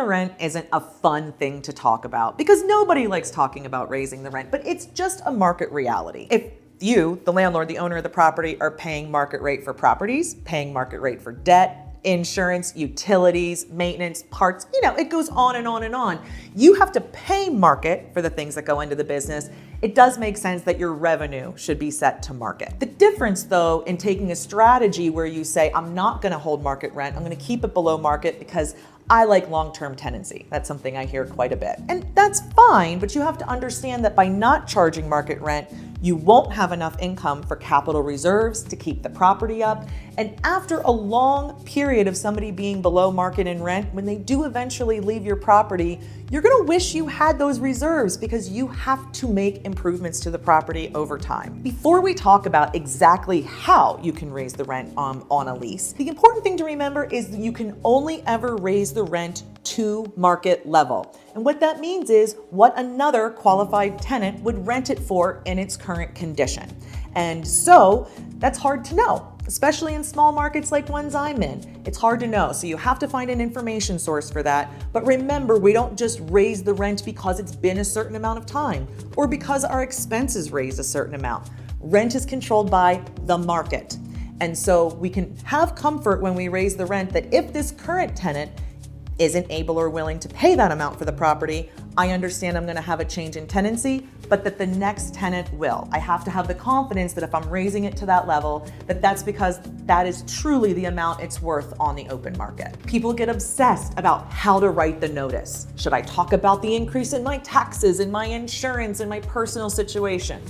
rent isn't a fun thing to talk about because nobody likes talking about raising the rent, but it's just a market reality. If you, the landlord, the owner of the property, are paying market rate for properties, paying market rate for debt, insurance, utilities, maintenance, parts, it goes on and on and on. You have to pay market for the things that go into the business. It does make sense that your revenue should be set to market. The difference, though, in taking a strategy where you say, I'm not going to hold market rent, I'm going to keep it below market because I like long-term tenancy. That's something I hear quite a bit. And that's fine, but you have to understand that by not charging market rent, you won't have enough income for capital reserves to keep the property up. And after a long period of somebody being below market in rent, when they do eventually leave your property, you're gonna wish you had those reserves because you have to make improvements to the property over time. Before we talk about exactly how you can raise the rent on a lease, the important thing to remember is that you can only ever raise the rent to market level. And what that means is what another qualified tenant would rent it for in its current condition. And so that's hard to know, especially in small markets like ones I'm in. It's hard to know, so you have to find an information source for that. But remember, we don't just raise the rent because it's been a certain amount of time or because our expenses raised a certain amount. Rent is controlled by the market. And so we can have comfort when we raise the rent that if this current tenant isn't able or willing to pay that amount for the property, I understand I'm gonna have a change in tenancy, but that the next tenant will. I have to have the confidence that if I'm raising it to that level, that's because that is truly the amount it's worth on the open market. People get obsessed about how to write the notice. Should I talk about the increase in my taxes and my insurance and my personal situation?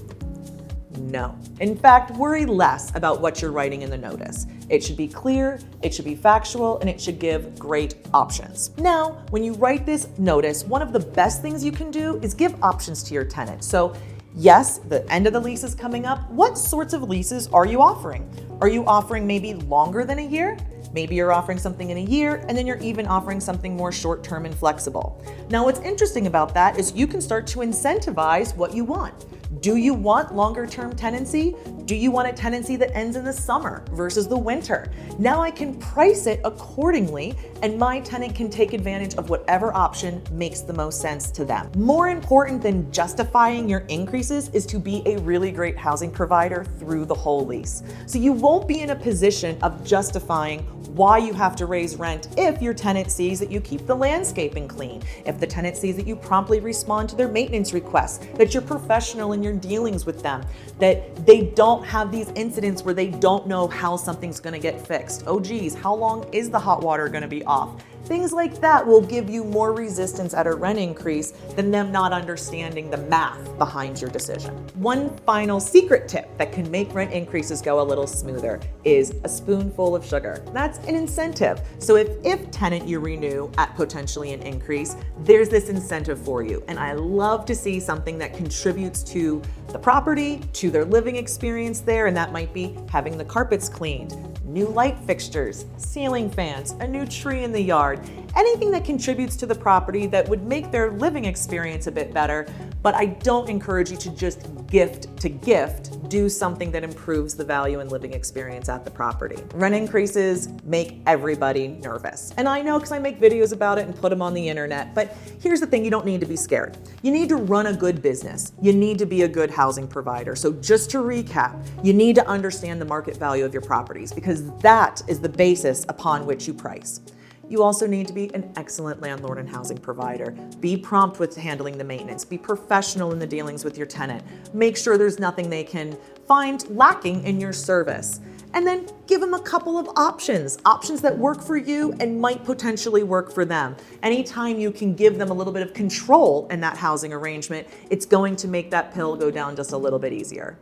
No. In fact, worry less about what you're writing in the notice. It should be clear, it should be factual, and it should give great options. Now, when you write this notice, one of the best things you can do is give options to your tenant. So yes, the end of the lease is coming up. What sorts of leases are you offering? Are you offering maybe longer than a year? Maybe you're offering something in a year, and then you're even offering something more short-term and flexible. Now, what's interesting about that is you can start to incentivize what you want. Do you want longer-term tenancy? Do you want a tenancy that ends in the summer versus the winter? Now I can price it accordingly, and my tenant can take advantage of whatever option makes the most sense to them. More important than justifying your increases is to be a really great housing provider through the whole lease. So you won't be in a position of justifying why you have to raise rent if your tenant sees that you keep the landscaping clean, if the tenant sees that you promptly respond to their maintenance requests, that you're professional in your dealings with them, that they don't have these incidents where they don't know how something's gonna get fixed. Oh geez, how long is the hot water gonna be off? Things like that will give you more resistance at a rent increase than them not understanding the math behind your decision. One final secret tip that can make rent increases go a little smoother is a spoonful of sugar. That's an incentive. So if tenant you renew at potentially an increase, there's this incentive for you. And I love to see something that contributes to the property, to their living experience there, and that might be having the carpets cleaned, new light fixtures, ceiling fans, a new tree in the yard, anything that contributes to the property that would make their living experience a bit better. But I don't encourage you to just gift to gift, do something that improves the value and living experience at the property. Rent increases make everybody nervous. And I know because I make videos about it and put them on the internet, but here's the thing, you don't need to be scared. You need to run a good business. You need to be a good housing provider. So just to recap, you need to understand the market value of your properties because that is the basis upon which you price. You also need to be an excellent landlord and housing provider. Be prompt with handling the maintenance. Be professional in the dealings with your tenant. Make sure there's nothing they can find lacking in your service. And then give them a couple of options that work for you and might potentially work for them. Anytime you can give them a little bit of control in that housing arrangement, it's going to make that pill go down just a little bit easier.